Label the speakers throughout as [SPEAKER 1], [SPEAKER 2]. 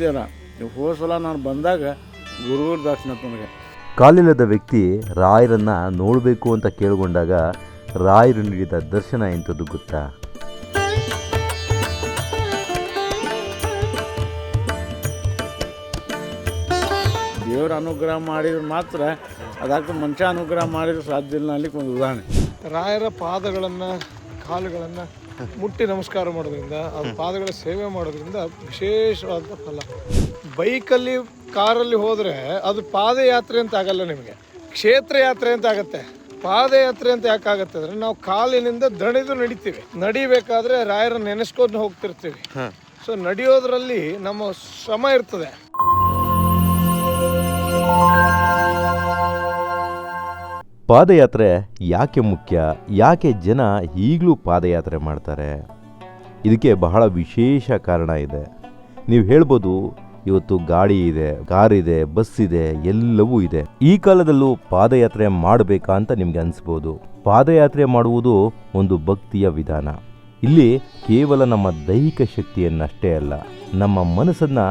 [SPEAKER 1] ಬಂದಿದ್ದೀರ, ಹೋದ ಸಲ ನಾನು ಬಂದಾಗ ಗುರುಗಳ ದರ್ಶನ ನನಗೆ.
[SPEAKER 2] ಕಾಲಿಲ್ಲದ ವ್ಯಕ್ತಿ ರಾಯರನ್ನು ನೋಡಬೇಕು ಅಂತ ಕೇಳಿಕೊಂಡಾಗ ರಾಯರು ನೀಡಿದ ದರ್ಶನ ಎಂಥದ್ದು ಗೊತ್ತಾ?
[SPEAKER 1] ದೇವರ ಅನುಗ್ರಹ ಮಾಡಿದ್ರೆ ಮಾತ್ರ ಅದಾಗ್ತದೆ, ಮನುಷ್ಯ ಅನುಗ್ರಹ ಮಾಡಿದ್ರೆ ಸಾಧ್ಯ ಇಲ್ಲ ಅಲ್ಲಿಗೆ ಒಂದು ಉದಾಹರಣೆ.
[SPEAKER 3] ರಾಯರ ಪಾದಗಳನ್ನು ಕಾಲುಗಳನ್ನು ಮುಟ್ಟಿ ನಮಸ್ಕಾರ ಮಾಡೋದ್ರಿಂದ ಅವ್ರ ಪಾದಗಳ ಸೇವೆ ಮಾಡೋದ್ರಿಂದ ವಿಶೇಷವಾದ ಫಲ. ಬೈಕಲ್ಲಿ ಕಾರಲ್ಲಿ ಹೋದರೆ ಅದು ಪಾದಯಾತ್ರೆ ಅಂತ ಆಗಲ್ಲ, ನಿಮಗೆ ಕ್ಷೇತ್ರ ಯಾತ್ರೆ ಅಂತ ಆಗುತ್ತೆ. ಪಾದಯಾತ್ರೆ ಅಂತ ಯಾಕಾಗತ್ತೆ ಅಂದರೆ ನಾವು ಕಾಲಿನಿಂದ ದಣಿದು ನಡಿತೀವಿ. ನಡಿಬೇಕಾದ್ರೆ ರಾಯರನ್ನು ನೆನೆಸ್ಕೊಂಡು ಹೋಗ್ತಿರ್ತೀವಿ. ಸೊ ನಡೆಯೋದ್ರಲ್ಲಿ ನಮ್ಮ ಶ್ರಮ ಇರ್ತದೆ.
[SPEAKER 2] ಪಾದಯಾತ್ರೆ ಯಾಕೆ ಮುಖ್ಯ? ಯಾಕೆ ಜನ ಈಗಲೂ ಪಾದಯಾತ್ರೆ ಮಾಡ್ತಾರೆ? ಇದಕ್ಕೆ ಬಹಳ ವಿಶೇಷ ಕಾರಣ ಇದೆ. ನೀವು ಹೇಳ್ಬೋದು, ಇವತ್ತು ಗಾಡಿ ಇದೆ, ಕಾರ್ ಇದೆ, ಬಸ್ ಇದೆ, ಎಲ್ಲವೂ ಇದೆ. ಈ ಕಾಲದಲ್ಲೂ ಪಾದಯಾತ್ರೆ ಮಾಡಬೇಕಾ ಅಂತ ನಿಮ್ಗೆ ಅನಿಸ್ಬೋದು. ಪಾದಯಾತ್ರೆ ಮಾಡುವುದು ಒಂದು ಭಕ್ತಿಯ ವಿಧಾನ. ಇಲ್ಲಿ ಕೇವಲ ನಮ್ಮ ದೈಹಿಕ ಶಕ್ತಿಯನ್ನಷ್ಟೇ ಅಲ್ಲ, ನಮ್ಮ ಮನಸ್ಸನ್ನು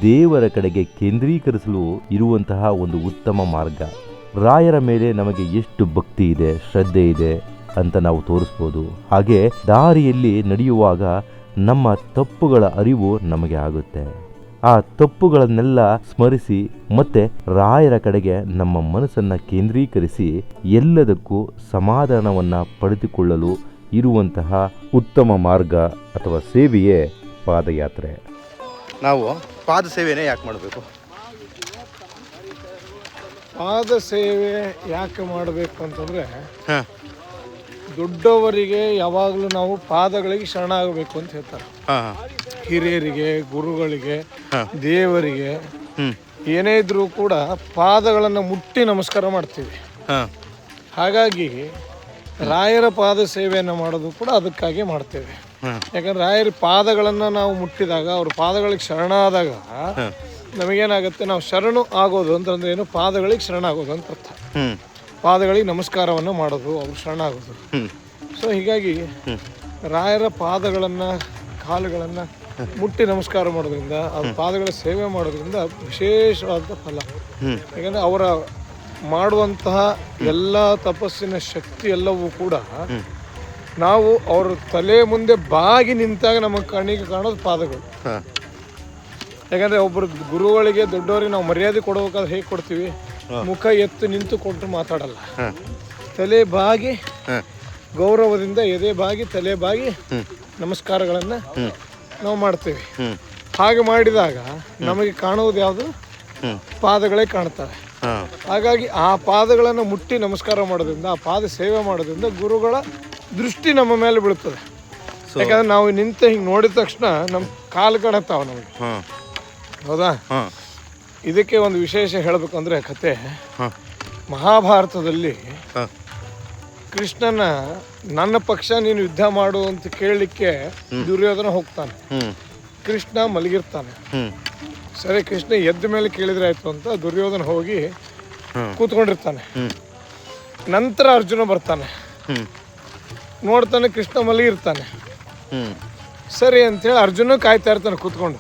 [SPEAKER 2] ದೇವರ ಕಡೆಗೆ ಕೇಂದ್ರೀಕರಿಸಲು ಇರುವಂತಹ ಒಂದು ಉತ್ತಮ ಮಾರ್ಗ. ರಾಯರ ಮೇಲೆ ನಮಗೆ ಎಷ್ಟು ಭಕ್ತಿ ಇದೆ, ಶ್ರದ್ಧೆ ಇದೆ ಅಂತ ನಾವು ತೋರಿಸ್ಬೋದು. ಹಾಗೆ ದಾರಿಯಲ್ಲಿ ನಡೆಯುವಾಗ ನಮ್ಮ ತಪ್ಪುಗಳ ಅರಿವು ನಮಗೆ ಆಗುತ್ತೆ. ಆ ತಪ್ಪುಗಳನ್ನೆಲ್ಲ ಸ್ಮರಿಸಿ ಮತ್ತೆ ರಾಯರ ಕಡೆಗೆ ನಮ್ಮ ಮನಸ್ಸನ್ನು ಕೇಂದ್ರೀಕರಿಸಿ ಎಲ್ಲದಕ್ಕೂ ಸಮಾಧಾನವನ್ನು ಪಡೆದುಕೊಳ್ಳಲು ಇರುವಂತಹ ಉತ್ತಮ ಮಾರ್ಗ ಅಥವಾ ಸೇವೆಯೇ ಪಾದಯಾತ್ರೆ.
[SPEAKER 4] ನಾವು ಪಾದ ಸೇವೆನೇ ಯಾಕೆ ಮಾಡಬೇಕು?
[SPEAKER 3] ಪಾದ ಸೇವೆ ಯಾಕೆ ಮಾಡಬೇಕು ಅಂತಂದರೆ, ದೊಡ್ಡವರಿಗೆ ಯಾವಾಗಲೂ ನಾವು ಪಾದಗಳಿಗೆ ಶರಣಾಗಬೇಕು ಅಂತ ಹೇಳ್ತಾರೆ. ಹಿರಿಯರಿಗೆ, ಗುರುಗಳಿಗೆ, ದೇವರಿಗೆ ಏನೇ ಇದ್ರೂ ಕೂಡ ಪಾದಗಳನ್ನು ಮುಟ್ಟಿ ನಮಸ್ಕಾರ ಮಾಡ್ತೀವಿ. ಹಾಗಾಗಿ ರಾಯರ ಪಾದ ಸೇವೆಯನ್ನು ಮಾಡೋದು ಕೂಡ ಅದಕ್ಕಾಗಿ ಮಾಡ್ತೇವೆ. ಯಾಕಂದ್ರೆ ರಾಯರ ಪಾದಗಳನ್ನು ನಾವು ಮುಟ್ಟಿದಾಗ, ಅವ್ರ ಪಾದಗಳಿಗೆ ಶರಣಾದಾಗ ನಮಗೇನಾಗುತ್ತೆ, ನಾವು ಶರಣು ಆಗೋದು ಅಂತಂದ್ರೆ ಏನು? ಪಾದಗಳಿಗೆ ಶರಣಾಗೋದು ಅಂತ ಅರ್ಥ. ಪಾದಗಳಿಗೆ ನಮಸ್ಕಾರವನ್ನು ಮಾಡೋದು, ಅವ್ರು ಶರಣಾಗೋದು. ಸೊ ಹೀಗಾಗಿ ರಾಯರ ಪಾದಗಳನ್ನು ಕಾಲುಗಳನ್ನು ಮುಟ್ಟಿ ನಮಸ್ಕಾರ ಮಾಡೋದ್ರಿಂದ, ಅವ್ರ ಪಾದಗಳ ಸೇವೆ ಮಾಡೋದ್ರಿಂದ ವಿಶೇಷವಾದ ಫಲ. ಯಾಕಂದರೆ ಅವರ ಮಾಡುವಂತಹ ಎಲ್ಲ ತಪಸ್ಸಿನ ಶಕ್ತಿ ಎಲ್ಲವೂ ಕೂಡ ನಾವು ಅವ್ರ ತಲೆ ಮುಂದೆ ಬಾಗಿ ನಿಂತಾಗ ನಮಗೆ ಕಣ್ಣಿಗೆ ಕಾಣೋದು ಪಾದಗಳು. ಯಾಕಂದರೆ ಒಬ್ಬರು ಗುರುಗಳಿಗೆ, ದೊಡ್ಡವರಿಗೆ ನಾವು ಮರ್ಯಾದೆ ಕೊಡಬೇಕಾದ್ರೆ ಹೇಗೆ ಕೊಡ್ತೀವಿ? ಮುಖ ಎತ್ತು ನಿಂತು ಕೊಟ್ಟರು ಮಾತಾಡಲ್ಲ. ತಲೆ ಬಾಗಿ ಗೌರವದಿಂದ ಎದೆ ಬಾಗಿ ತಲೆ ಬಾಗಿ ನಮಸ್ಕಾರಗಳನ್ನು ನಾವು ಮಾಡ್ತೇವೆ. ಹಾಗೆ ಮಾಡಿದಾಗ ನಮಗೆ ಕಾಣುವುದು ಯಾವುದು? ಪಾದಗಳೇ ಕಾಣ್ತವೆ. ಹಾಗಾಗಿ ಆ ಪಾದಗಳನ್ನು ಮುಟ್ಟಿ ನಮಸ್ಕಾರ ಮಾಡೋದ್ರಿಂದ, ಆ ಪಾದ ಸೇವೆ ಮಾಡೋದ್ರಿಂದ ಗುರುಗಳ ದೃಷ್ಟಿ ನಮ್ಮ ಮೇಲೆ ಬೀಳ್ತದೆ. ಯಾಕಂದ್ರೆ ನಾವು ನಿಂತ ಹಿಂಗೆ ನೋಡಿದ ತಕ್ಷಣ ನಮ್ಮ ಕಾಲು ಕಾಣುತ್ತಾವ ನಮಗೆ. ಹೌದಾ? ಇದಕ್ಕೆ ಒಂದು ವಿಶೇಷ ಹೇಳಬೇಕು ಅಂದರೆ ಕತೆ, ಮಹಾಭಾರತದಲ್ಲಿ ಕೃಷ್ಣನ ನನ್ನ ಪಕ್ಷ ನೀನು ಯುದ್ಧ ಮಾಡು ಅಂತ ಕೇಳಲಿಕ್ಕೆ ದುರ್ಯೋಧನ ಹೋಗ್ತಾನೆ. ಕೃಷ್ಣ ಮಲಗಿರ್ತಾನೆ. ಸರಿ, ಕೃಷ್ಣ ಎದ್ದ ಮೇಲೆ ಕೇಳಿದ್ರೆ ಆಯ್ತು ಅಂತ ದುರ್ಯೋಧನ ಹೋಗಿ ಕೂತ್ಕೊಂಡಿರ್ತಾನೆ. ನಂತರ ಅರ್ಜುನ ಬರ್ತಾನೆ, ನೋಡ್ತಾನೆ ಕೃಷ್ಣ ಮಲಗಿರ್ತಾನೆ. ಸರಿ ಅಂತೇಳಿ ಅರ್ಜುನ ಕಾಯ್ತಾ ಇರ್ತಾನೆ ಕೂತ್ಕೊಂಡು.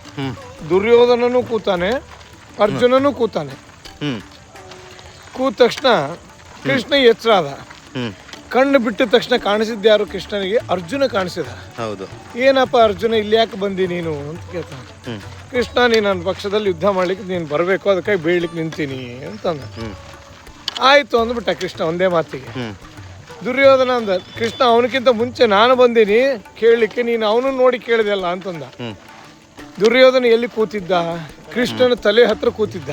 [SPEAKER 3] ದುರ್ಯೋಧನನು ಕೂತಾನೆ, ಅರ್ಜುನನು ಕೂತಾನೆ. ಕೂತ ತಕ್ಷಣ ಕೃಷ್ಣ ಎಚ್ಚರ ಆದ. ಕಣ್ಣು ಬಿಟ್ಟ ತಕ್ಷಣ ಕಾಣಿಸಿದ್ದು ಯಾರು ಕೃಷ್ಣನಿಗೆ? ಅರ್ಜುನ ಕಾಣಿಸಿದ.
[SPEAKER 4] ಹೌದು.
[SPEAKER 3] ಏನಪ್ಪ ಅರ್ಜುನ, ಇಲ್ಲಿ ಯಾಕೆ ಬಂದಿ ನೀನು ಅಂತ ಕೇಳ್ತಾನೆ. ಕೃಷ್ಣ, ನೀನು ನನ್ನ ಪಕ್ಷದಲ್ಲಿ ಯುದ್ಧ ಮಾಡ್ಲಿಕ್ಕೆ ನೀನು ಬರಬೇಕು, ಅದಕ್ಕಾಗಿ ಬೇಡ್ಲಿಕ್ಕೆ ನಿಂತೀನಿ ಅಂತಂದ. ಆಯ್ತು ಅಂದ್ಬಿಟ್ಟ ಕೃಷ್ಣ ಒಂದೇ ಮಾತಿಗೆ. ದುರ್ಯೋಧನ ಅಂದ, ಕೃಷ್ಣ ಅವನಕ್ಕಿಂತ ಮುಂಚೆ ನಾನು ಬಂದೀನಿ ಕೇಳಲಿಕ್ಕೆ, ನೀನು ಅವನು ನೋಡಿ ಕೇಳಿದೆಲ್ಲ ಅಂತಂದ. ದುರ್ಯೋಧನ ಎಲ್ಲಿ ಕೂತಿದ್ದ? ಕೃಷ್ಣನ ತಲೆ ಹತ್ರ ಕೂತಿದ್ದ.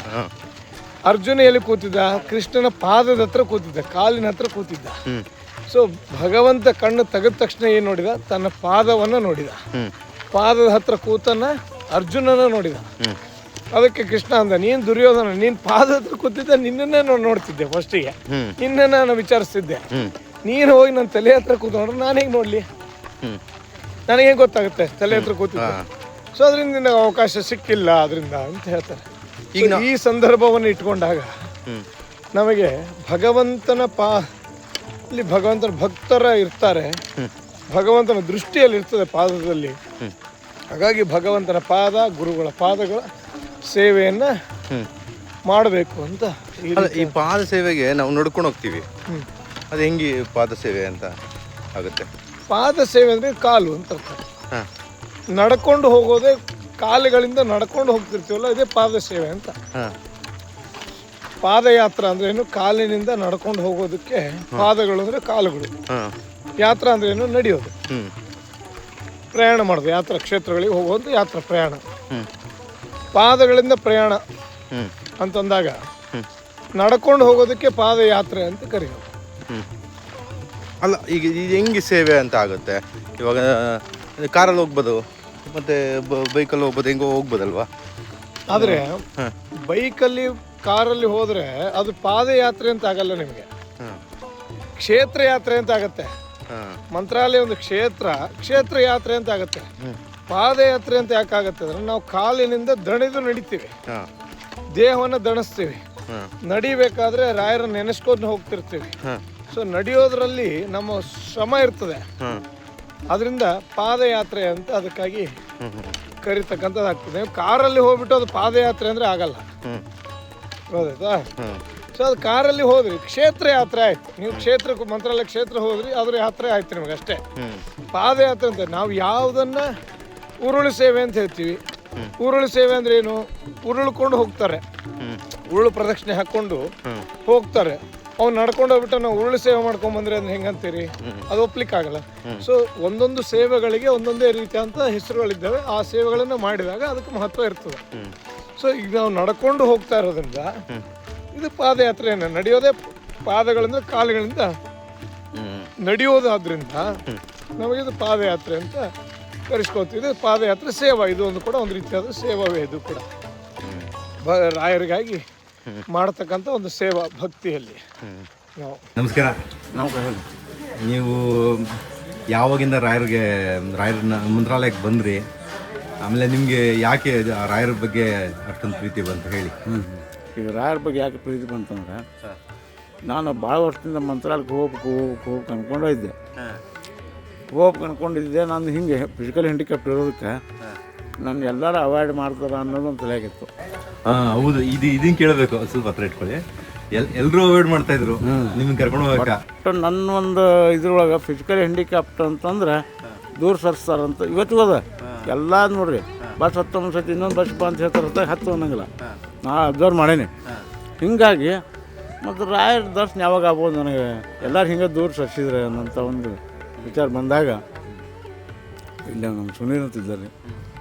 [SPEAKER 3] ಅರ್ಜುನ ಎಲ್ಲಿ ಕೂತಿದ್ದ? ಕೃಷ್ಣನ ಪಾದದ ಹತ್ರ ಕೂತಿದ್ದ, ಕಾಲಿನ ಹತ್ರ ಕೂತಿದ್ದ. ಸೊ ಭಗವಂತ ಕಣ್ಣು ತೆಗೆದ ತಕ್ಷಣ ಏನು ನೋಡಿದ? ತನ್ನ ಪಾದವನ್ನು ನೋಡಿದ. ಪಾದದ ಹತ್ರ ಕೂತನ್ನ ಅರ್ಜುನನ ನೋಡಿದ. ಅದಕ್ಕೆ ಕೃಷ್ಣ ಅಂದ, ನೀನು ದುರ್ಯೋಧನ, ನೀನು ಪಾದದ ಹತ್ರ ಕೂತಿದ್ದ, ನಿನ್ನನ್ನೇ ನೋಡ್ತಿದ್ದೆ ಫಸ್ಟಿಗೆ, ನಿನ್ನ ನಾನು ವಿಚಾರಿಸ್ತಿದ್ದೆ. ನೀನು ಹೋಗಿ ನನ್ನ ತಲೆ ಹತ್ರ ಕೂತ್ಕೊಂಡ್ರೆ ನಾನು ಹೇಗೆ ನೋಡ್ಲಿ? ನನಗೇನು ಗೊತ್ತಾಗುತ್ತೆ ತಲೆ ಹತ್ರ ಕೂತಿದ್ದೆ? ಸೊ ಅದರಿಂದ ನಿನಗೆ ಅವಕಾಶ ಸಿಕ್ಕಿಲ್ಲ ಅದರಿಂದ ಅಂತ ಹೇಳ್ತಾರೆ. ಈಗ ಈ ಸಂದರ್ಭವನ್ನು ಇಟ್ಕೊಂಡಾಗ ನಮಗೆ ಭಗವಂತನ ಇಲ್ಲಿ ಭಗವಂತನ ಭಕ್ತರ ಇರ್ತಾರೆ, ಭಗವಂತನ ದೃಷ್ಟಿಯಲ್ಲಿ ಇರ್ತದೆ ಪಾದದಲ್ಲಿ. ಹಾಗಾಗಿ ಭಗವಂತನ ಪಾದ, ಗುರುಗಳ ಪಾದಗಳ ಸೇವೆಯನ್ನು ಮಾಡಬೇಕು ಅಂತ
[SPEAKER 4] ಅಲ್ಲ, ಈ ಪಾದ ಸೇವೆಗೆ ನಾವು ನಡ್ಕೊಂಡು ಹೋಗ್ತೀವಿ, ಅದು ಹೆಂಗೆ ಪಾದ ಸೇವೆ ಅಂತ ಆಗುತ್ತೆ?
[SPEAKER 3] ಪಾದ ಸೇವೆ ಅಂದರೆ ಕಾಲು ಅಂತ ಅರ್ಥ.
[SPEAKER 4] ಹಾಂ
[SPEAKER 3] ನಡ್ಕೊಂಡು ಹೋಗೋದೇ, ಕಾಲುಗಳಿಂದ ನಡ್ಕೊಂಡು ಹೋಗ್ತಿರ್ತೀವಲ್ಲ, ಇದೇ ಪಾದ ಸೇವೆ ಅಂತ.
[SPEAKER 4] ಹಾಂ
[SPEAKER 3] ಪಾದಯಾತ್ರೆ ಅಂದ್ರೆ ಏನು? ಕಾಲಿನಿಂದ ನಡ್ಕೊಂಡು ಹೋಗೋದಕ್ಕೆ ಪಾದಗಳು ಅಂದರೆ ಕಾಲುಗಳು.
[SPEAKER 4] ಹಾಂ
[SPEAKER 3] ಯಾತ್ರಾ ಅಂದ್ರೆ ಏನು? ನಡೆಯೋದು,
[SPEAKER 4] ಹ್ಞೂ
[SPEAKER 3] ಪ್ರಯಾಣ ಮಾಡೋದು, ಯಾತ್ರಾ ಕ್ಷೇತ್ರಗಳಿಗೆ ಹೋಗೋದು ಯಾತ್ರಾ ಪ್ರಯಾಣ.
[SPEAKER 4] ಹ್ಞೂ
[SPEAKER 3] ಪಾದಗಳಿಂದ ಪ್ರಯಾಣ
[SPEAKER 4] ಹ್ಞೂ
[SPEAKER 3] ಅಂತಂದಾಗ ನಡ್ಕೊಂಡು ಹೋಗೋದಕ್ಕೆ ಪಾದಯಾತ್ರೆ ಅಂತ ಕರೆಯೋದು.
[SPEAKER 4] ಹ್ಞೂ ಅಲ್ಲ, ಈಗ ಇದು ಹೆಂಗೆ ಸೇವೆ ಅಂತ ಆಗುತ್ತೆ? ಇವಾಗ ಕಾರಲ್ಲಿ ಹೋಗ್ಬೋದು, ಮತ್ತು ಬೈಕಲ್ಲಿ ಹೋಗ್ಬೋದು, ಹೆಂಗೋ ಹೋಗ್ಬೋದಲ್ವಾ?
[SPEAKER 3] ಆದರೆ ಬೈಕಲ್ಲಿ ಕಾರಲ್ಲಿ ಹೋದರೆ ಅದು ಪಾದಯಾತ್ರೆ ಅಂತ ಆಗಲ್ಲ ನಿಮಗೆ,
[SPEAKER 4] ಹಾಂ
[SPEAKER 3] ಕ್ಷೇತ್ರ ಯಾತ್ರೆ ಅಂತ ಆಗತ್ತೆ.
[SPEAKER 4] ಹಾಂ
[SPEAKER 3] ಮಂತ್ರಾಲಯ ಒಂದು ಕ್ಷೇತ್ರ ಯಾತ್ರೆ ಅಂತ ಆಗತ್ತೆ. ಪಾದಯಾತ್ರೆ ಅಂತ ಯಾಕಾಗತ್ತೆ ಅಂದ್ರೆ ನಾವು ಕಾಲಿನಿಂದ ದಣಿದು ನಡಿತೀವಿ,
[SPEAKER 4] ಹಾಂ
[SPEAKER 3] ದೇಹವನ್ನು ದಣಿಸ್ತೀವಿ.
[SPEAKER 4] ಹಾಂ
[SPEAKER 3] ನಡಿಬೇಕಾದ್ರೆ ರಾಯರನ್ನ ನೆನೆಸ್ಕೊಂಡು ಹೋಗ್ತಿರ್ತೀವಿ.
[SPEAKER 4] ಹಾಂ
[SPEAKER 3] ಸೊ ನಡೆಯೋದ್ರಲ್ಲಿ ನಮ್ಮ ಶ್ರಮ ಇರ್ತದೆ,
[SPEAKER 4] ಹಾಂ
[SPEAKER 3] ಅದರಿಂದ ಪಾದಯಾತ್ರೆ ಅಂತ ಅದಕ್ಕಾಗಿ
[SPEAKER 4] ಹ್ಞೂ ಹ್ಞೂ
[SPEAKER 3] ಕರಿತಕ್ಕಂಥದ್ದು ಆಗ್ತದೆ. ನೀವು ಕಾರಲ್ಲಿ ಹೋಗ್ಬಿಟ್ಟು ಅದು ಪಾದಯಾತ್ರೆ ಅಂದರೆ ಆಗಲ್ಲ,
[SPEAKER 4] ಹ್ಞೂ
[SPEAKER 3] ಹೌದಾಯ್ತಾ?
[SPEAKER 4] ಹ್ಞೂ
[SPEAKER 3] ಸೊ ಅದು ಕಾರಲ್ಲಿ ಹೋದ್ರಿ, ಕ್ಷೇತ್ರ ಯಾತ್ರೆ ಆಯ್ತು. ನೀವು ಕ್ಷೇತ್ರಕ್ಕೆ ಮಂತ್ರಾಲಯ ಕ್ಷೇತ್ರ ಹೋದ್ರಿ, ಅದ್ರ ಯಾತ್ರೆ ಆಯ್ತು ನಿಮಗೆ ಅಷ್ಟೇ.
[SPEAKER 4] ಹ್ಞೂ
[SPEAKER 3] ಪಾದಯಾತ್ರೆ ಅಂತ ನಾವು ಯಾವುದನ್ನ ಉರುಳು ಸೇವೆ ಅಂತ ಹೇಳ್ತೀವಿ. ಉರುಳು ಸೇವೆ ಅಂದ್ರೆ ಏನು? ಉರುಳ್ಕೊಂಡು ಹೋಗ್ತಾರೆ, ಉರುಳು ಪ್ರದಕ್ಷಿಣೆ ಹಾಕ್ಕೊಂಡು ಹೋಗ್ತಾರೆ. ಅವ್ನು ನಡ್ಕೊಂಡು ಹೋಗ್ಬಿಟ್ಟು ನಾವು ಉರುಳು ಸೇವೆ ಮಾಡ್ಕೊಂಡ್ ಬಂದ್ರೆ ಅಂದ್ರೆ ಹೆಂಗಂತೀರಿ? ಅದು ಒಪ್ಲಿಕ್ಕಾಗಲ್ಲ. ಸೊ ಒಂದೊಂದು ಸೇವೆಗಳಿಗೆ ಒಂದೊಂದೇ ರೀತಿಯಂತ ಹೆಸರುಗಳಿದ್ದಾವೆ. ಆ ಸೇವೆಗಳನ್ನು ಮಾಡಿದಾಗ ಅದಕ್ಕೆ ಮಹತ್ವ ಇರ್ತದೆ. ಸೊ ಈಗ ನಾವು ನಡ್ಕೊಂಡು ಹೋಗ್ತಾ ಇರೋದ್ರಿಂದ ಇದು ಪಾದಯಾತ್ರೆಯನ್ನು ನಡೆಯೋದೇ, ಪಾದಗಳಿಂದ ಕಾಲುಗಳಿಂದ ನಡೆಯೋದಾದ್ರಿಂದ ನಮಗಿದು ಪಾದಯಾತ್ರೆ ಅಂತ ಕರೆಸ್ಕೊಳ್ತಿದೆ. ಪಾದಯಾತ್ರೆ ಸೇವಾ, ಇದು ಒಂದು ಕೂಡ ಒಂದು ರೀತಿಯಾದ ಸೇವಾವೇ. ಇದು ಕೂಡ ರಾಯರಿಗಾಗಿ ಮಾಡತಕ್ಕಂಥ ಒಂದು ಸೇವಾ ಭಕ್ತಿಯಲ್ಲಿ ನಾವು.
[SPEAKER 4] ನಮಸ್ಕಾರ.
[SPEAKER 1] ನಾವು
[SPEAKER 4] ನೀವು ಯಾವಾಗಿಂದ ರಾಯರನ್ನ ಮಂತ್ರಾಲಯಕ್ಕೆ ಬಂದ್ರಿ? ಆಮೇಲೆ ನಿಮಗೆ ಯಾಕೆ ರಾಯರ ಬಗ್ಗೆ ಅಷ್ಟೊಂದು ಪ್ರೀತಿ ಬಂತು ಹೇಳಿ.
[SPEAKER 1] ಈಗ ರಾಯರ ಬಗ್ಗೆ ಯಾಕೆ ಪ್ರೀತಿ ಬಂತಂದ್ರೆ, ನಾನು ಭಾಳ ವರ್ಷದಿಂದ ಮಂತ್ರಾಲಯಕ್ಕೆ ಹೋಗ್ಬೇಕು ಅಂದ್ಕೊಂಡಿದ್ದೆ. ಅನ್ಕೊಂಡಿದ್ದೆ. ನಾನು ಹಿಂಗೆ ಫಿಸಿಕಲ್ ಹ್ಯಾಂಡಿಕ್ಯಾಪ್ಟ್ ಇರೋದಕ್ಕೆ ನಾನು ಎಲ್ಲರೂ ಅವಾಯ್ಡ್ ಮಾಡ್ತಾರೆ ಅನ್ನೋದು ಒಂದು ತಲೆಯಾಗಿತ್ತು.
[SPEAKER 4] ಹೌದು, ಇದನ್ನು ಕೇಳಬೇಕು, ಸ್ವಲ್ಪ ಹತ್ರ ಇಟ್ಕೊಳ್ಳಿ. ಎಲ್ಲರೂ ಅವಾಯ್ಡ್ ಮಾಡ್ತಾ ಇದ್ರು, ನಿಮ್ಗೆ ಕರ್ಕೊಂಡು ಹೋಗಕ್ಕ.
[SPEAKER 1] ಬಟ್ ನನ್ನ ಒಂದು ಇದ್ರೊಳಗೆ ಫಿಸಿಕಲ್ ಹ್ಯಾಂಡಿಕ್ಯಾಪ್ಟ್ ಅಂತಂದ್ರೆ ದೂರ ಸರಿಸ್ತಾರಂತ ಇವತ್ತು ಅದ ಎಲ್ಲ ನೋಡ್ರಿ. ಬಸ್ ಹತ್ತೊಂದು ಸತಿ ಇನ್ನೊಂದು ಬಸ್ ಬಾ ಅಂತ ಹೇಳ್ತಾರೆ, ಹತ್ತು ಅನ್ನಂಗಿಲ್ಲ. ನಾ ಅಬ್ಸರ್ವ್ ಮಾಡೇನಿ. ಹಿಂಗಾಗಿ ಮತ್ತು ರಾಯರ ದರ್ಶನ ಯಾವಾಗ ಆಗ್ಬೋದು ನನಗೆ, ಎಲ್ಲರೂ ಹಿಂಗೆ ದೂರ ಸರಿಸಿದ್ರೆ ಅನ್ನೋಂಥ ಒಂದು ವಿಚಾರ ಬಂದಾಗ, ಇಲ್ಲ ನಮ್ಮ ಸುನೀಲ್ ಅಂತಿದ್ದಾರೆ,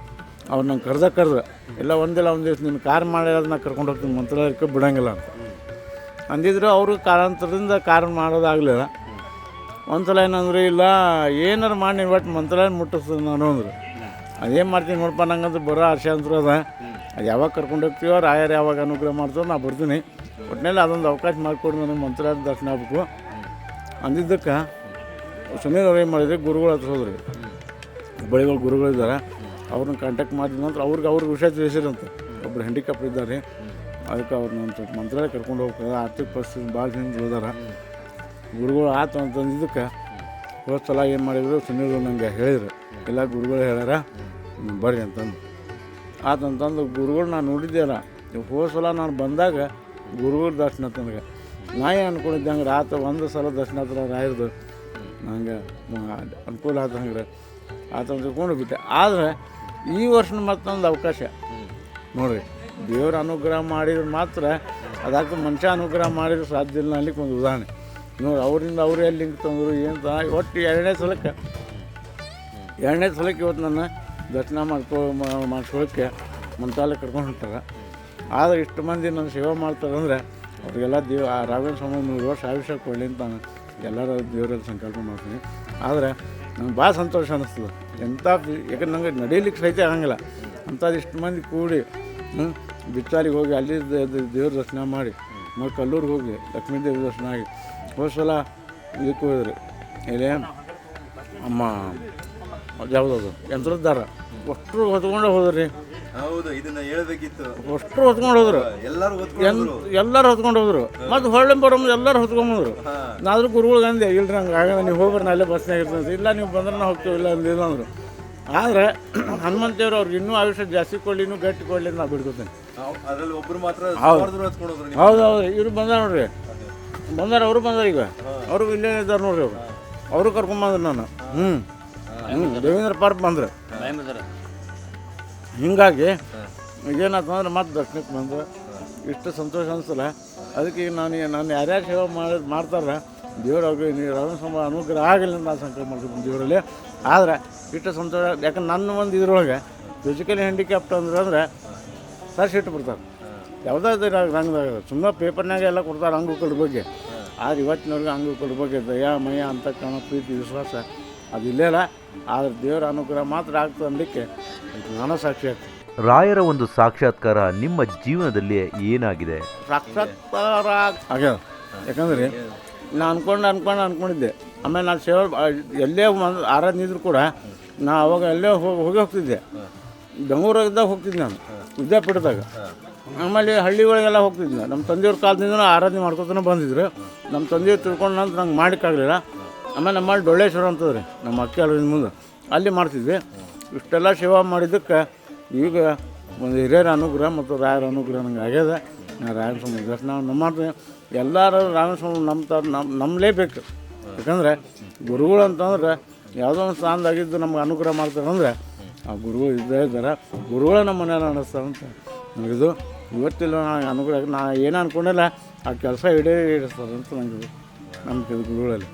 [SPEAKER 1] ಅವ್ರು ನಂಗೆ ಕರೆದ್ರೆ ಎಲ್ಲ ಒಂದಿಲ್ಲ ಒಂದು ದಿವಸ ನಿನ್ನ ಕಾರ್ ಮಾಡಿ ಅದನ್ನ ಕರ್ಕೊಂಡು ಹೋಗ್ತೀನಿ ಮಂತ್ರಾಲಯಕ್ಕೆ ಬಿಡೋಂಗಿಲ್ಲ ಅಂತ ಅಂದಿದ್ರು. ಅವರು ಕಾರಣಾಂತರದಿಂದ ಕಾರ್ ಮಾಡೋದಾಗಲಿಲ್ಲ. ಒಂದ್ಸಲ ಏನಂದ್ರೆ, ಇಲ್ಲ ಏನಾರು ಮಾಡಿ ನೀವು ಒಟ್ಟು ಮಂತ್ರಾಲಯ ಮುಟ್ಟಿಸ್ತದೆ ನಾನು ಅಂದರು. ಅದೇನು ಮಾಡ್ತೀನಿ ನೋಡಪ್ಪ, ನಂಗಂತೂ ಬರೋ ಆಶೆ ಅಂತೂ ಅದ. ಅದು ಯಾವಾಗ ಕರ್ಕೊಂಡು ಹೋಗ್ತೀವೋ, ರಾಯರು ಯಾವಾಗ ಅನುಗ್ರಹ ಮಾಡ್ತೀವೋ ನಾ ಬರ್ತೀನಿ. ಒಟ್ಟಿನಲ್ಲಿ ಅದೊಂದು ಅವಕಾಶ ಮಾಡಿಕೊಡಿ, ನನಗೆ ಮಂತ್ರಾಲಯ ದರ್ಶನ ಆಗ್ಬೇಕು ಅಂದಿದ್ದಕ್ಕೆ ಸುನೀಲ್ ಅವ್ರು ಏನು ಮಾಡಿದ್ರಿ, ಗುರುಗಳು ಹತ್ರ ಹೋದ್ರಿ. ಹುಬ್ಬಳ್ಳಿಗಳು ಗುರುಗಳಿದ್ದಾರೆ, ಅವ್ರನ್ನ ಕಾಂಟ್ಯಾಕ್ಟ್ ಮಾಡಿದ ನಂತರ ಅವ್ರಿಗೆ ವಿಷಯ ತಿಳಿಸಿರಂತೆ. ಒಬ್ಬರು ಹ್ಯಾಂಡಿಕ್ಯಾಪ್ಟ್ ಇದ್ದಾರೆ, ಅದಕ್ಕೆ ಅವ್ರನ್ನ ಒಂದು ಸ್ವಲ್ಪ ಮಂತ್ರಾಲಯ ಕರ್ಕೊಂಡು ಹೋಗ್ತಾರೆ. ಆರ್ಥಿಕ ಪರಿಸ್ಥಿತಿ ಭಾಳ ಹಿಂದೆ ಉಳಿದಾರ ಗುರುಗಳು. ಆತು ಅಂತಂದಿದ್ದಕ್ಕೆ ಹೋದ ಸಲ ಏನು ಮಾಡಿದ್ರು, ಸುನೀಲ್ ನನಗೆ ಹೇಳಿದ್ರು, ಎಲ್ಲ ಗುರುಗಳು ಹೇಳ್ಯಾರ ಬರ್ರಿ ಅಂತಂದು. ಆತಂತಂದು ಗುರುಗಳು ನಾನು ನೋಡಿದ್ದೆಲ್ಲ. ಹೋದ ಸಲ ನಾನು ಬಂದಾಗ ಗುರುಗಳ ದರ್ಶನ ನನಗೆ ನಾ ಏನು ಅಂದ್ಕೊಂಡಿದ್ದೆ ಹಂಗೆ ಆತ ಒಂದು ಸಲ ದರ್ಶನ ಹತ್ರ ರಾಯರ್ದು ನಂಗೆ ಅನುಕೂಲ ಆತ ಹಂಗೆ ಆತ ತಿಳ್ಕೊಂಡು ಬಿಟ್ಟೆ. ಆದರೆ ಈ ವರ್ಷ ಮತ್ತೊಂದು ಅವಕಾಶ ನೋಡಿರಿ, ದೇವ್ರ ಅನುಗ್ರಹ ಮಾಡಿದ್ರೆ ಮಾತ್ರ ಅದಾಗ್ತದೆ. ಮನುಷ್ಯ ಅನುಗ್ರಹ ಮಾಡಿದ್ರೆ ಸಾಧ್ಯ ಇಲ್ಲ ಅನ್ಲಿಕ್ಕೆ ಒಂದು ಉದಾಹರಣೆ ನೋಡಿ. ಅವರಿಂದ ಅವರು ಎಲ್ಲಿ ಲಿಂಕ್ ತಂದರು ಏನು ಒಟ್ಟು ಎರಡನೇ ಸಲಕ್ಕೆ ಇವತ್ತು ನನ್ನ ದರ್ಶನ ಮಾಡಿಸ್ಕೊಳ್ಳೋಕ್ಕೆ ಮಂತ್ರಾಲಯ ಕರ್ಕೊಂಡು ಹೊಂಟಾರ. ಆದರೆ ಇಷ್ಟು ಮಂದಿ ನನ್ನ ಸೇವೆ ಮಾಡ್ತಾರೆ ಅಂದರೆ ಅವ್ರಿಗೆಲ್ಲ ಆ ರಾಘವೇಂದ್ರ ಸ್ವಾಮಿ 100 ವರ್ಷ ಆಯುಷ್ಯ ಕೊಡಲಿ ಅಂತ ನಾನು ಎಲ್ಲರ ದೇವರಲ್ಲಿ ಸಂಕಲ್ಪ ಮಾಡ್ತೀನಿ. ಆದರೆ ನಂಗೆ ಭಾಳ ಸಂತೋಷ ಅನ್ನಿಸ್ತದೆ. ಯಾಕಂದ್ರೆ ನಂಗೆ ನಡೀಲಿಕ್ಕೆ ಸಹಿತ ಆಗಂಗಿಲ್ಲ. ಅಂಥದ್ದು ಇಷ್ಟು ಮಂದಿ ಕೂಡಿ ಬಿಚ್ಚಾರಿಗೆ ಹೋಗಿ ಅಲ್ಲಿ ದೇವ್ರ ದರ್ಶನ ಮಾಡಿ, ಮತ್ತು ಕಲ್ಲೂರಿಗೆ ಹೋಗಿ ಲಕ್ಷ್ಮೀ ದೇವಿ ದರ್ಶನ ಆಗಿ, ಹೋದ ಸಲ ಇದಕ್ಕೆ ಹೋಗಿದ್ರಿ, ಇಲ್ಲಿ ಅಮ್ಮ ಯಾವುದದು ಯಂತ್ರದ್ದಾರ ಅಷ್ಟು ಹೊತ್ಕೊಂಡು ಹೋದ್ರಿ.
[SPEAKER 4] ಹೌದು, ಇದನ್ನ ಹೇಳ್ಬೇಕಿತ್ತು.
[SPEAKER 1] ಅಷ್ಟು ಹೊತ್ಕೊಂಡು ಹೋದ್ರು, ಎಲ್ಲರೂ ಹೊತ್ಕೊಂಡು ಹೋದ್ರು. ಮತ್ತು ಹೊಳ್ಳೆ ಬರೋದು ಎಲ್ಲರೂ ಹೊತ್ಕೊಂಬಂದ್ರು. ನಾದ್ರೂ ಗುರುಗಳಿಗೆ ಅಂದೆ, ಇಲ್ರಿ ಹಂಗೆ ಆಗಲ್ಲ, ನೀವು ಹೋಗ್ರಿ, ನಾ ಅಲ್ಲೇ ಬಸ್ನಾಗ ಇರ್ತಂತೆ. ಇಲ್ಲ ನೀವು ಬಂದ್ರೆ ನಾ ಹೋಗ್ತೀವಿ, ಇಲ್ಲ ಅಂದಿಲ್ಲ ಅಂದರು. ಆದರೆ ಹನುಮಂತೇವ್ರು ಅವ್ರಿಗೆ ಇನ್ನೂ ಆಯುಷ್ಯ ಜಾಸ್ತಿ ಕೊಡಲಿ ಇನ್ನೂ ಗಟ್ಟಿ ಕೊಡಲಿ ಅಂತ ನಾ ಬಿಡ್ಕೊತೇನೆ.
[SPEAKER 4] ಅದರಲ್ಲಿ ಒಬ್ರು ಮಾತ್ರ
[SPEAKER 1] ಹೌದು ಇವ್ರು ಬಂದಾರ ನೋಡ್ರಿ, ಅವರು ಬಂದಾರ ಈಗ, ಅವರು ಇಲ್ಲೇ ಇದ್ದಾರೆ ನೋಡ್ರಿ, ಅವರು ಕರ್ಕೊಂಬಂದ್ರು ನಾನು. ದೇವೇಂದ್ರ ಪಾರ್ಕ್ ಬಂದ್ರೆ ಹಿಂಗಾಗಿ ಈಗೇನಾಯ್ತಂದ್ರೆ ಮತ್ತೆ ದರ್ಶನಕ್ಕೆ ಬಂದು ಇಷ್ಟು ಸಂತೋಷ ಅನಿಸಲ್ಲ. ಅದಕ್ಕೆ ಈಗ ನಾನು ಯಾರ್ಯಾರು ಸೇವೆ ಮಾಡ್ತಾರೆ ದೇವ್ರು ಅವ್ರಿಗೆ ರಾಮಸ್ವಾಮಿ ಅನುಗ್ರಹ ಆಗಲಿ ಅಂತ ನಾನು ಸಂಕಲ್ಪ ಮಾಡ್ತೀನಿ ದೇವರಲ್ಲಿ. ಆದರೆ ಇಷ್ಟು ಸಂತೋಷ, ಯಾಕಂದ್ರೆ ನನ್ನ ಒಂದು ಇದ್ರೊಳಗೆ ಫಿಸಿಕಲಿ ಹ್ಯಾಂಡಿಕ್ಯಾಪ್ಟ್ ಅಂದ್ರೆ ಸರ್ಚ್ ಇಟ್ಬಿಡ್ತಾರೆ ಯಾವುದಾದ್ರು ರಂಗದಾಗ. ಸುಮ್ಮನೆ ಪೇಪರ್ನಾಗ ಎಲ್ಲ ಕೊಡ್ತಾರೆ ಅಂಗಗಳ ಬಗ್ಗೆ, ಆದ್ರೆ ಇವತ್ತಿನವ್ರಿಗೆ ಅಂಗಗಳ ಬಗ್ಗೆ ದಯಾ ಮಯ ಅಂತ ಕಾಣೋ ಪ್ರೀತಿ ವಿಶ್ವಾಸ ಅದು ಇಲ್ಲೇ ಇಲ್ಲ. ಆದರೆ ದೇವರ ಅನುಗ್ರಹ ಮಾತ್ರ ಆಗ್ತದೆ ಅನ್ನಲಿಕ್ಕೆ ನಾನು ಸಾಕ್ಷಿ ಆಗ್ತದೆ.
[SPEAKER 2] ರಾಯರ ಒಂದು ಸಾಕ್ಷಾತ್ಕಾರ ನಿಮ್ಮ ಜೀವನದಲ್ಲಿ ಏನಾಗಿದೆ?
[SPEAKER 1] ಸಾಕ್ಷಾತ್ಕಾರ ಆಗ್ಯಾವ. ಯಾಕಂದರೆ ನಾನು ಅನ್ಕೊಂಡಿದ್ದೆ. ಆಮೇಲೆ ನಾನು ಸೇವೆ ಎಲ್ಲೇ ಆರಾಧನೆ ಇದ್ರು ಕೂಡ ನಾ ಅವಾಗ ಎಲ್ಲೇ ಹೋಗ್ತಿದ್ದೆ. ಬೆಂಗಳೂರಾಗಿದ್ದಾಗ ಹೋಗ್ತಿದ್ದೆ ನಾನು ವಿದ್ಯಾಪೀಠದಾಗ. ಆಮೇಲೆ ಹಳ್ಳಿಗಳಿಗೆಲ್ಲ ಹೋಗ್ತಿದ್ದೆ. ನಮ್ಮ ತಂದೆಯವ್ರ ಕಾಲದಿಂದ ಆರಾಧನೆ ಮಾಡ್ಕೊತಾನೆ ಬಂದಿದ್ರು. ನಮ್ಮ ತಂದೆಯವ್ರು ತಿಳ್ಕೊಂಡು ನಂತರ ನಂಗೆ ಮಾಡೋಕ್ಕಾಗಲಿಲ್ಲ. ಆಮೇಲೆ ನಮ್ಮಲ್ಲಿ ಡೊಳ್ಳೇಶ್ವರ ಅಂತದ್ರಿ ನಮ್ಮ ಅಕ್ಕಿ ಅಲ್ಲಿಂದ ಮುಂದೆ ಅಲ್ಲಿ ಮಾಡ್ತಿದ್ವಿ. ಇಷ್ಟೆಲ್ಲ ಸೇವಾ ಮಾಡಿದ್ದಕ್ಕೆ ಈಗ ಒಂದು ಹಿರಿಯರ ಅನುಗ್ರಹ ಮತ್ತು ರಾಯರ ಅನುಗ್ರಹ ನಂಗೆ ಆಗ್ಯದ. ನಾನು ರಾಯನ ಸ್ವಾಮಿ ದರ್ಶನ ನಮ್ಮ ಎಲ್ಲರೂ ರಾಯನ ಸ್ವಾಮಿ ನಂಬಲೇಬೇಕು. ಯಾಕಂದರೆ ಗುರುಗಳು ಅಂತಂದ್ರೆ ಯಾವುದೋ ಒಂದು ಸ್ಥಾನದಾಗಿದ್ದು ನಮ್ಗೆ ಅನುಗ್ರಹ ಮಾಡ್ತಾರೆ ಅಂದರೆ ಆ ಗುರುಗಳು ಇದ್ದೇ ಇದ್ದಾರೆ. ಗುರುಗಳೇ ನಮ್ಮ ಮನೆಯಲ್ಲಿ ಅನ್ನಿಸ್ತಾರೆ ಅಂತ ನನಗಿದು ಇವತ್ತಿಲ್ಲ. ನಾನು ಅನುಗ್ರಹ ನಾ ಏನು ಅಂದ್ಕೊಂಡಿಲ್ಲ ಆ ಕೆಲಸ ಈಡೇರಿಸ್ತಾರೆ ಅಂತ ನನಗೆ ನಂಬಿಕೆ ಗುರುಗಳಲ್ಲಿ.